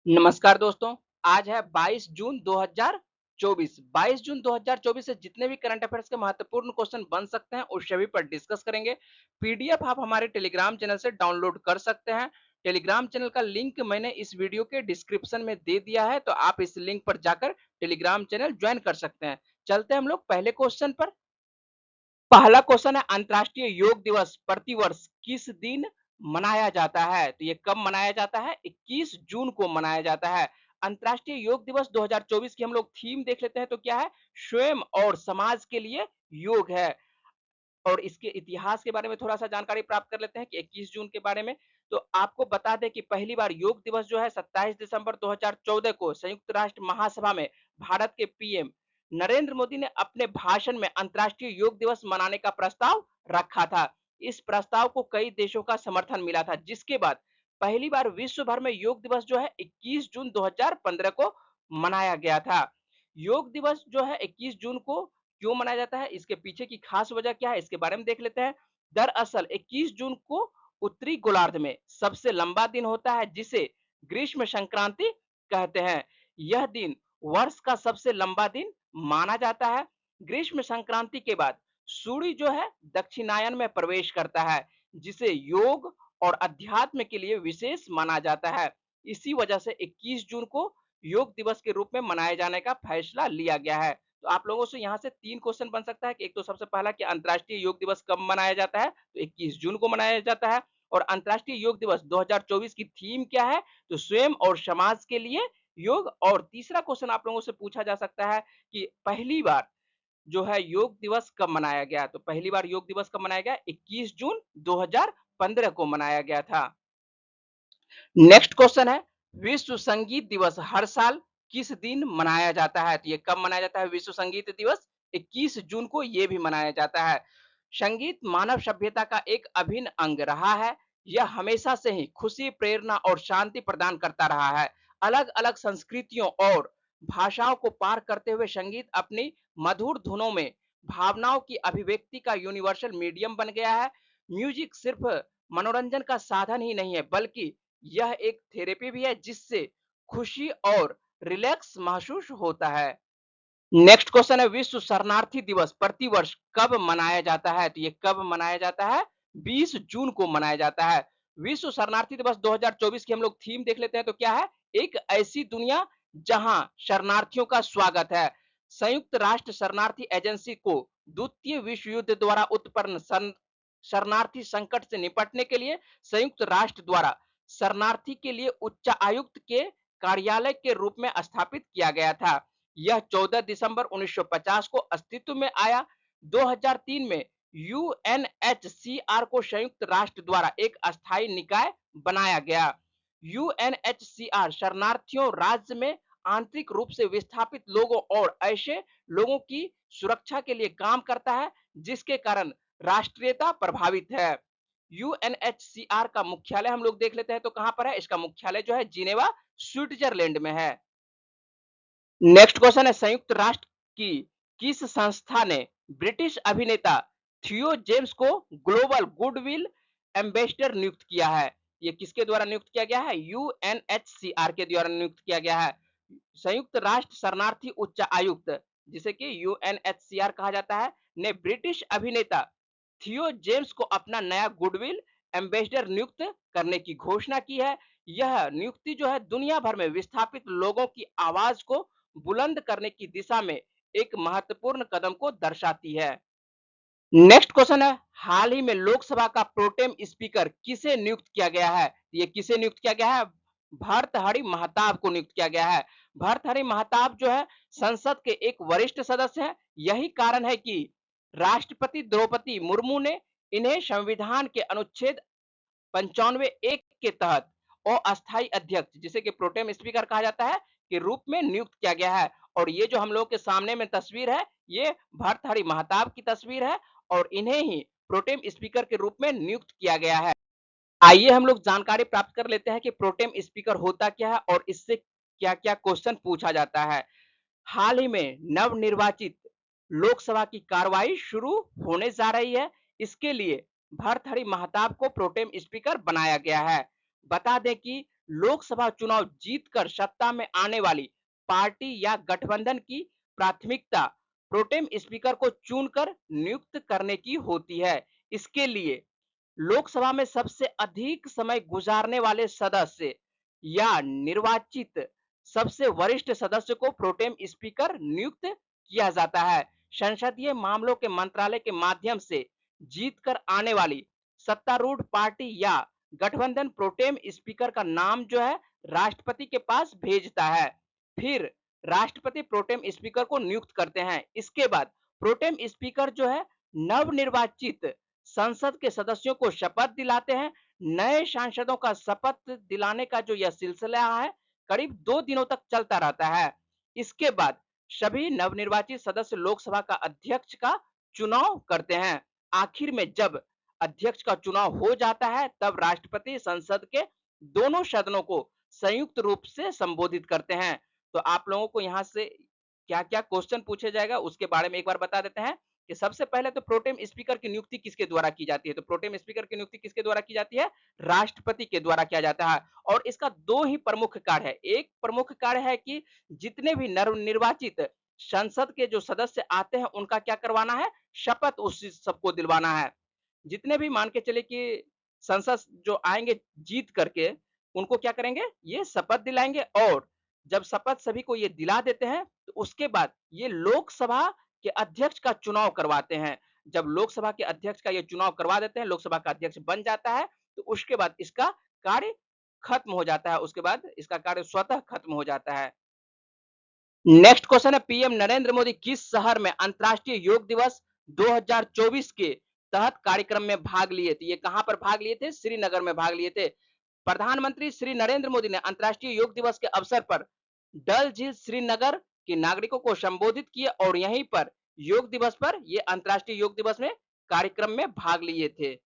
नमस्कार दोस्तों। आज है 22 जून 2024। 22 जून 2024 से जितने भी करंट अफेयर्स के महत्वपूर्ण क्वेश्चन बन सकते हैं उस सभी पर डिस्कस करेंगे। पीडीएफ आप हमारे टेलीग्राम चैनल से डाउनलोड कर सकते हैं। टेलीग्राम चैनल का लिंक मैंने इस वीडियो के डिस्क्रिप्शन में दे दिया है, तो आप इस लिंक पर जाकर टेलीग्राम चैनल ज्वाइन कर सकते हैं। चलते हैं हम लोग पहले क्वेश्चन पर। पहला क्वेश्चन है, अंतर्राष्ट्रीय योग दिवस प्रतिवर्ष किस दिन मनाया जाता है? तो ये कब मनाया जाता है? 21 जून को मनाया जाता है। अंतर्राष्ट्रीय योग दिवस 2024 की हम लोग थीम देख लेते हैं, तो क्या है? स्वयं और समाज के लिए योग है। और इसके इतिहास के बारे में थोड़ा सा जानकारी प्राप्त कर लेते हैं कि 21 जून के बारे में। तो आपको बता दें कि पहली बार योग दिवस जो है 27 दिसंबर 2014 को संयुक्त राष्ट्र महासभा में भारत के पीएम नरेंद्र मोदी ने अपने भाषण में अंतर्राष्ट्रीय योग दिवस मनाने का प्रस्ताव रखा था। इस प्रस्ताव को कई देशों का समर्थन मिला था, जिसके बाद पहली बार विश्व भर में योग दिवस जो है 21 जून 2015 को मनाया गया था। योग दिवस जो है 21 जून को क्यों मनाया जाता है, इसके पीछे की खास वजह क्या है, इसके बारे में देख लेते हैं। दरअसल 21 जून को उत्तरी गोलार्ध में सबसे लंबा दिन होता है, जिसे ग्रीष्म संक्रांति कहते हैं। यह दिन वर्ष का सबसे लंबा दिन माना जाता है। ग्रीष्म संक्रांति के बाद सूर्य जो है दक्षिणायन में प्रवेश करता है, जिसे योग और अध्यात्म के लिए विशेष माना जाता है। इसी वजह से 21 जून को योग दिवस के रूप में मनाए जाने का फैसला लिया गया है। तो आप लोगों से यहाँ से 3 क्वेश्चन बन सकता है कि एक तो सबसे पहला कि अंतर्राष्ट्रीय योग दिवस कब मनाया जाता है? तो 21 जून को मनाया जाता है। और अंतर्राष्ट्रीय योग दिवस 2024 की थीम क्या है? तो स्वयं और समाज के लिए योग। और तीसरा क्वेश्चन आप लोगों से पूछा जा सकता है कि पहली बार जो है योग दिवस कब मनाया गया? तो पहली बार योग दिवस कब मनाया गया? 21 जून 2015 को मनाया गया था। नेक्स्ट क्वेश्चन है, विश्व संगीत दिवस हर साल किस दिन मनाया जाता है? तो ये कब मनाया जाता है विश्व संगीत दिवस? 21 जून को ये भी मनाया जाता है। संगीत मानव सभ्यता का एक अभिन्न अंग रहा है। यह हमेशा से ही खुशी, प्रेरणा और शांति प्रदान करता रहा है। अलग अलग संस्कृतियों और भाषाओं को पार करते हुए संगीत अपनी मधुर धुनों में भावनाओं की अभिव्यक्ति का यूनिवर्सल मीडियम बन गया है। म्यूजिक सिर्फ मनोरंजन का साधन ही नहीं है, बल्कि यह एक थेरेपी भी है, जिससे खुशी और रिलैक्स महसूस होता है। नेक्स्ट क्वेश्चन है, विश्व शरणार्थी दिवस प्रतिवर्ष कब मनाया जाता है? तो ये कब मनाया जाता है? 20 जून को मनाया जाता है। विश्व शरणार्थी दिवस 2024 की हम लोग थीम देख लेते हैं, तो क्या है? एक ऐसी दुनिया जहां शरणार्थियों का स्वागत है। संयुक्त राष्ट्र शरणार्थी एजेंसी को द्वितीय विश्व युद्ध द्वारा उत्पन्न शरणार्थी संकट से निपटने के लिए संयुक्त राष्ट्र द्वारा शरणार्थी के लिए उच्चायुक्त के कार्यालय के रूप में स्थापित किया गया था। यह 14 दिसंबर 1950 को अस्तित्व में आया। 2003 में यूएनएचसीआर को संयुक्त राष्ट्र द्वारा एक अस्थायी निकाय बनाया गया। यूएनएचसीआर शरणार्थियों राज्य में आंतरिक रूप से विस्थापित लोगों और ऐसे लोगों की सुरक्षा के लिए काम करता है, जिसके कारण राष्ट्रीयता प्रभावित है। यूएनएचसीआर का मुख्यालय हम लोग देख लेते हैं, तो कहां पर है? इसका मुख्यालय जो है जिनेवा स्विट्जरलैंड में है। नेक्स्ट क्वेश्चन है, संयुक्त राष्ट्र की किस संस्था ने ब्रिटिश अभिनेता थियो जेम्स को ग्लोबल गुडविल एम्बेसडर नियुक्त किया है? ये किसके द्वारा नियुक्त किया गया है? यूएनएचसीआर के द्वारा नियुक्त किया गया है। संयुक्त राष्ट्र शरणार्थी उच्च आयुक्त, जिसे कि यूएनएचसीआर कहा जाता है, ने ब्रिटिश अभिनेता थियो जेम्स को अपना नया गुडविल एम्बेसडर नियुक्त करने की घोषणा की है। यह नियुक्ति जो है दुनिया भर में विस्थापित लोगों की आवाज को बुलंद करने की दिशा में एक महत्वपूर्ण कदम को दर्शाती है। नेक्स्ट क्वेश्चन है, हाल ही में लोकसभा का प्रोटेम स्पीकर किसे नियुक्त किया गया है? ये किसे नियुक्त किया गया है? भर्तहरि महताब को नियुक्त किया गया है। भर्तहरि महताब जो है संसद के एक वरिष्ठ सदस्य हैं। यही कारण है कि राष्ट्रपति द्रौपदी मुर्मू ने इन्हें संविधान के अनुच्छेद 95(1) के तहत अस्थायी अध्यक्ष, जिसे कि प्रोटेम स्पीकर कहा जाता है, के रूप में नियुक्त किया गया है। और ये जो हम लोग के सामने में तस्वीर है, ये भर्तहरि महताब की तस्वीर है और इन्हें ही प्रोटेम स्पीकर के रूप में नियुक्त किया गया है। आइए हम लोग जानकारी प्राप्त कर लेते हैं कि प्रोटेम स्पीकर होता क्या है और इससे क्या क्या क्वेश्चन पूछा जाता है। हाल ही में नवनिर्वाचित लोकसभा की कार्रवाई शुरू होने जा रही है। इसके लिए भर्तहरि महताब को प्रोटेम स्पीकर बनाया गया है। बता दें कि लोकसभा चुनाव जीतकर सत्ता में आने वाली पार्टी या गठबंधन की प्राथमिकता प्रोटेम स्पीकर को चुनकर नियुक्त करने की होती है। इसके लिए लोकसभा में सबसे अधिक समय गुजारने वाले सदस्य या निर्वाचित सबसे वरिष्ठ सदस्य को प्रोटेम स्पीकर नियुक्त किया जाता है। संसदीय मामलों के मंत्रालय के माध्यम से जीतकर आने वाली सत्तारूढ़ पार्टी या गठबंधन प्रोटेम स्पीकर का नाम जो है राष्ट्रपति के पास भेजता है। फिर राष्ट्रपति प्रोटेम स्पीकर को नियुक्त करते हैं। इसके बाद प्रोटेम स्पीकर जो है नवनिर्वाचित संसद के सदस्यों को शपथ दिलाते हैं। नए सांसदों का शपथ दिलाने का जो यह सिलसिला है करीब 2 दिनों तक चलता रहता है। इसके बाद सभी नवनिर्वाचित सदस्य लोकसभा का अध्यक्ष का चुनाव करते हैं। आखिर में जब अध्यक्ष का चुनाव हो जाता है तब राष्ट्रपति संसद के दोनों सदनों को संयुक्त रूप से संबोधित करते हैं। तो आप लोगों को यहाँ से क्या-क्या क्वेश्चन पूछे जाएगा उसके बारे में एक बार बता देते हैं कि सबसे पहले तो प्रोटेम स्पीकर की नियुक्ति किसके द्वारा की जाती है? तो प्रोटेम स्पीकर की नियुक्ति किसके द्वारा की जाती है? राष्ट्रपति के द्वारा किया जाता है और इसका 2 ही प्रमुख कार्य है। एक प्रमुख कार्य है कि जितने भी नवनिर्वाचित संसद के जो सदस्य आते हैं उनका क्या करवाना है? शपथ उस सबको दिलवाना है। जितने भी मान के चले कि संसद जो आएंगे जीत करके उनको क्या करेंगे? ये शपथ दिलाएंगे और जब शपथ सभी को ये दिला देते हैं तो उसके बाद ये लोकसभा के अध्यक्ष का चुनाव करवाते हैं। जब लोकसभा के अध्यक्ष का ये चुनाव करवा देते हैं, लोकसभा का अध्यक्ष बन जाता है, तो उसके बाद इसका कार्य खत्म हो जाता है। उसके बाद इसका कार्य स्वतः खत्म हो जाता है। नेक्स्ट क्वेश्चन है पीएम नरेंद्र मोदी किस शहर में अंतर्राष्ट्रीय योग दिवस 2024 के तहत कार्यक्रम में भाग लिए थे? ये कहां पर भाग लिए थे? श्रीनगर में भाग लिए थे। प्रधानमंत्री श्री नरेंद्र मोदी ने अंतर्राष्ट्रीय योग दिवस के अवसर पर डल झील श्रीनगर के नागरिकों को संबोधित किया और यहीं पर योग दिवस पर ये अंतर्राष्ट्रीय योग दिवस में कार्यक्रम में भाग लिए थे।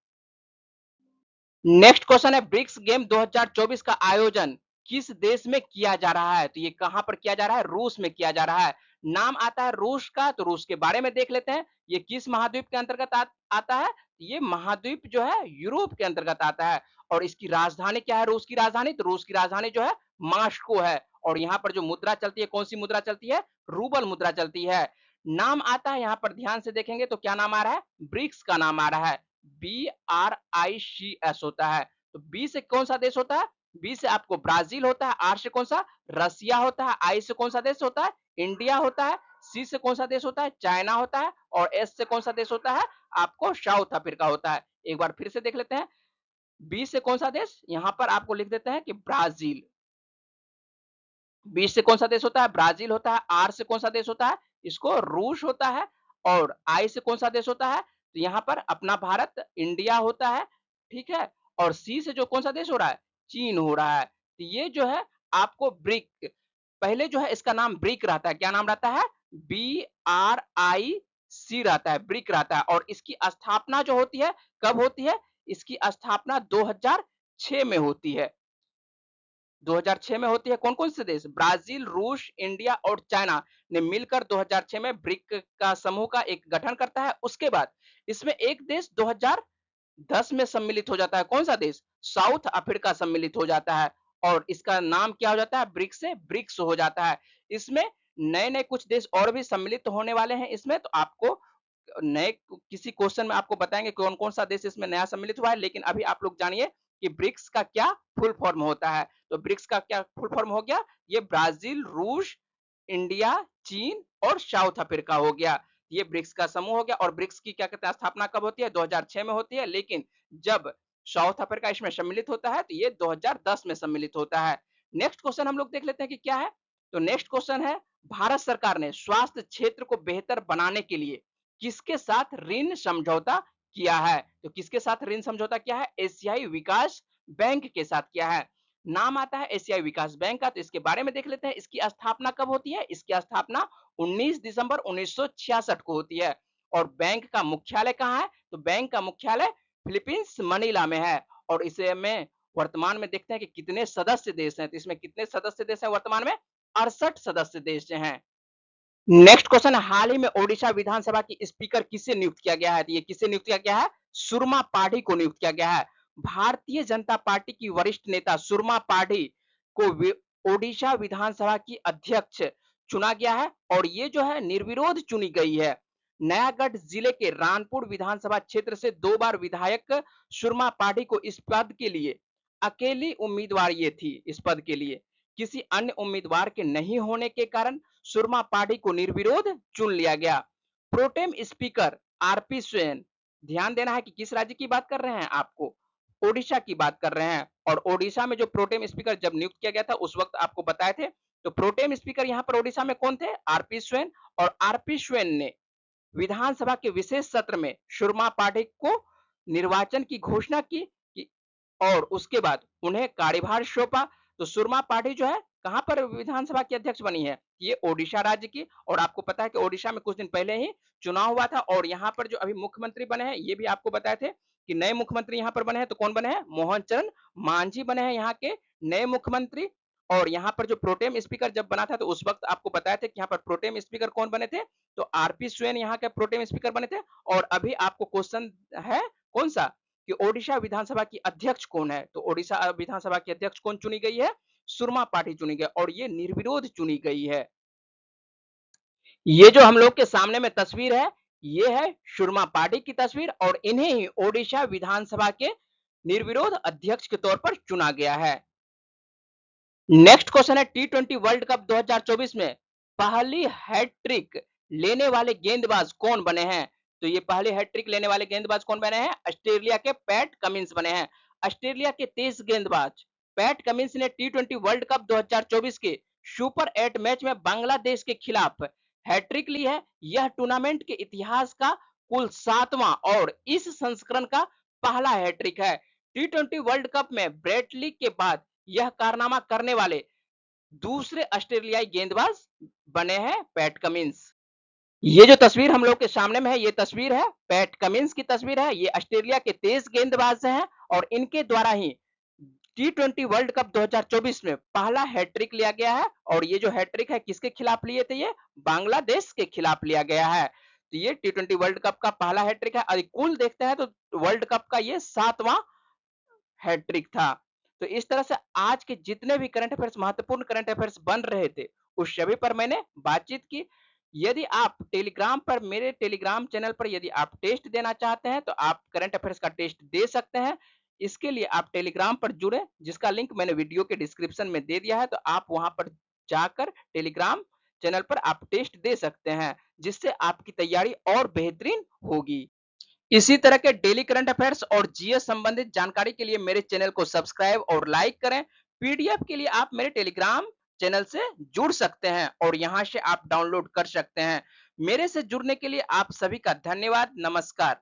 नेक्स्ट क्वेश्चन है ब्रिक्स गेम 2024 का आयोजन किस देश में किया जा रहा है? तो ये कहां पर किया जा रहा है? रूस में किया जा रहा है। नाम आता है रूस का, तो रूस के बारे में देख लेते हैं। ये किस महाद्वीप के अंतर्गत आता है? ये महाद्वीप जो है यूरोप के अंतर्गत आता है और इसकी राजधानी क्या है? रूस की राजधानी, तो रूस की राजधानी जो है मास्को है और यहाँ पर जो मुद्रा चलती है कौन सी मुद्रा चलती है? रूबल मुद्रा चलती है। नाम आता है यहाँ पर ध्यान से देखेंगे तो क्या नाम आ रहा है? ब्रिक्स का नाम आ रहा है। BRICS होता है। तो बी से कौन सा देश होता है? बी से आपको ब्राजील होता है, आर से कौन सा? रसिया होता है, आई से कौन सा देश होता है? इंडिया होता है, सी से कौन सा देश होता है? चाइना होता है और एस से कौन सा देश होता है? आपको साउथ अफ्रीका होता है। एक बार फिर से देख लेते हैं। बी से कौन सा देश? यहाँ पर आपको लिख देते हैं कि ब्राजील। बी से कौन सा देश होता है? ब्राजील होता है। आर से कौन सा देश होता है? इसको रूस होता है और आई से कौन सा देश होता है? तो यहाँ पर अपना भारत इंडिया होता है, ठीक है। और सी से जो कौन सा देश हो रहा है? चीन हो रहा है। तो ये जो है आपको ब्रिक पहले जो है इसका नाम ब्रिक रहता है। क्या नाम रहता है? BRIC रहता है, ब्रिक रहता है और इसकी स्थापना जो होती है कब होती है? इसकी स्थापना 2006 में होती है। 2006 में होती है। कौन-कौन से देश? ब्राजील, रूस, इंडिया और चाइना ने मिलकर 2006 में ब्रिक का समूह का एक गठन करता है। उसके बाद इसमें एक देश 2010 में सम्मिलित हो जाता है। कौन सा देश? साउथ अफ्रीका सम्मिलित हो जाता है और इसका नाम क्या हो जाता है? ब्रिक्स से ब्रिक्स हो जाता है। इसमें नए-नए कुछ देश और भी सम्मिलित होने वाले हैं इसमें, तो आपको नए किसी क्वेश्चन में आपको बताएंगे कौन कौन सा देश इसमें नया सम्मिलित हुआ है, लेकिन अभी आप लोग जानिए कि ब्रिक्स का क्या फुल फॉर्म होता है। तो ब्रिक्स का क्या फुल फॉर्म हो गया? ये ब्राजील, रूस, इंडिया, चीन और साउथ अफ्रीका हो गया। ये ब्रिक्स का समूह हो गया और ब्रिक्स की क्या कहते हैं स्थापना कब होती है? 2006 में होती है, लेकिन जब साउथ अफ्रीका इसमें सम्मिलित होता है तो ये 2010 में सम्मिलित होता है। नेक्स्ट क्वेश्चन हम लोग देख लेते हैं कि क्या है। तो नेक्स्ट क्वेश्चन है भारत सरकार ने स्वास्थ्य क्षेत्र को बेहतर बनाने के लिए किसके साथ ऋण समझौता किया है? तो किसके साथ ऋण समझौता किया है? एशियाई विकास बैंक के साथ किया है। नाम आता है एशियाई विकास बैंक का, तो इसके बारे में देख लेते हैं। इसकी स्थापना कब होती है? इसकी स्थापना 19 दिसंबर 1966 को होती है और बैंक का मुख्यालय कहाँ है? तो बैंक का मुख्यालय फिलीपींस मनीला में है और इसे में वर्तमान में देखते हैं कि कितने सदस्य देश हैं। तो इसमें कितने सदस्य देश हैं वर्तमान में? 68 सदस्य देश हैं। नेक्स्ट क्वेश्चन, हाल ही में ओडिशा विधानसभा की स्पीकर किसे नियुक्त किया गया है? तो ये किसे नियुक्त किया गया है? सुरमा पाढ़ी को नियुक्त किया गया है। भारतीय जनता पार्टी की वरिष्ठ नेता सुरमा पाढ़ी को ओडिशा विधानसभा की अध्यक्ष चुना गया है और ये जो है निर्विरोध चुनी गई है। नयागढ़ जिले के रानपुर विधानसभा क्षेत्र से 2 बार विधायक सुरमा पाढ़ी को इस पद के लिए अकेली उम्मीदवार ये थी इस पद के लिए। किसी अन्य उम्मीदवार के नहीं होने के कारण सुरमा पाढ़ी को निर्विरोध चुन लिया गया। प्रोटेम स्पीकर आरपी स्वैन, ध्यान देना है कि किस राज्य की बात कर रहे हैं आपको, ओडिशा की बात कर रहे हैं। और ओडिशा में जो प्रोटेम स्पीकर जब नियुक्त किया गया था उस वक्त आपको बताए थे। तो प्रोटेम स्पीकर यहाँ पर ओडिशा में कौन थे? RP swan. और आरपी स्वैन ने विधानसभा के विशेष सत्र में सुरमा पाढ़ी को निर्वाचन की घोषणा की और उसके बाद उन्हें कार्यभार सौंपा। तो सुरमा पाढ़ी जो है कहां पर विधानसभा की अध्यक्ष बनी है? ये ओडिशा राज्य की। और आपको पता है कि ओडिशा में कुछ दिन पहले ही चुनाव हुआ था और यहाँ पर जो अभी मुख्यमंत्री बने हैं ये भी आपको बताए थे कि नए मुख्यमंत्री यहाँ पर बने हैं। तो कौन बने हैं? मोहन चरण मांझी बने हैं यहाँ के नए मुख्यमंत्री। और यहाँ पर जो प्रोटेम स्पीकर जब बना था तो उस वक्त आपको बताया थे कि यहाँ पर प्रोटेम स्पीकर कौन बने थे? तो आरपी स्वैन यहाँ के प्रोटेम स्पीकर बने थे। और अभी आपको क्वेश्चन है कौन सा कि ओडिशा विधानसभा की अध्यक्ष कौन है? तो ओडिशा विधानसभा की अध्यक्ष कौन चुनी गई है? सुरमा पाढ़ी चुनी गई और ये निर्विरोध चुनी गई है। ये जो हम लोग के सामने में तस्वीर है ये है सुरमा पाढ़ी की तस्वीर और इन्हें ही ओडिशा विधानसभा के निर्विरोध अध्यक्ष के तौर पर चुना गया है। नेक्स्ट क्वेश्चन है T20 वर्ल्ड कप 2024 में पहली हैट्रिक लेने वाले गेंदबाज कौन बने हैं? तो ये पहले हैट्रिक लेने वाले गेंदबाज कौन बने हैं? ऑस्ट्रेलिया के पैट कमिंस बने हैं। ऑस्ट्रेलिया के तेज गेंदबाज पैट कमिंस ने T20 वर्ल्ड कप 2024 के सुपर 8 मैच में बांग्लादेश के खिलाफ हैट्रिक ली है। यह टूर्नामेंट के इतिहास का कुल 7वां और इस संस्करण का पहला हैट्रिक है। T20 वर्ल्ड कप में ब्रेट लीग के बाद यह कारनामा करने वाले दूसरे ऑस्ट्रेलियाई गेंदबाज बने हैं पैट कमिंस। ये जो तस्वीर हम लोग के सामने में है ये तस्वीर है पैट कमिंस की तस्वीर है। ये ऑस्ट्रेलिया के तेज गेंदबाज हैं और इनके द्वारा ही T20 वर्ल्ड कप 2024 में पहला हैट्रिक लिया गया है। और ये जो हैट्रिक है किसके खिलाफ लिए थे? ये बांग्लादेश के खिलाफ लिया गया है। तो ये T20 वर्ल्ड कप का पहला हैट्रिक है। और कुल देखते हैं तो वर्ल्ड कप का ये 7वां हैट्रिक था। तो इस तरह से आज के जितने भी करंट अफेयर्स महत्वपूर्ण करंट अफेयर्स बन रहे थे उस सभी पर मैंने बातचीत की। यदि आप टेलीग्राम पर मेरे टेलीग्राम चैनल पर यदि आप टेस्ट देना चाहते हैं तो आप करंट अफेयर्स का टेस्ट दे सकते हैं। इसके लिए आप टेलीग्राम पर जुड़े जिसका लिंक मैंने वीडियो के डिस्क्रिप्शन में दे दिया है। तो आप वहां पर जाकर टेलीग्राम चैनल पर आप टेस्ट दे सकते हैं जिससे आपकी तैयारी और बेहतरीन होगी। इसी तरह के डेली करंट अफेयर्स और जीएस संबंधित जानकारी के लिए मेरे चैनल को सब्सक्राइब और लाइक करें। पीडीएफ के लिए आप मेरे टेलीग्राम चैनल से जुड़ सकते हैं और यहां से आप डाउनलोड कर सकते हैं। मेरे से जुड़ने के लिए आप सभी का धन्यवाद। नमस्कार।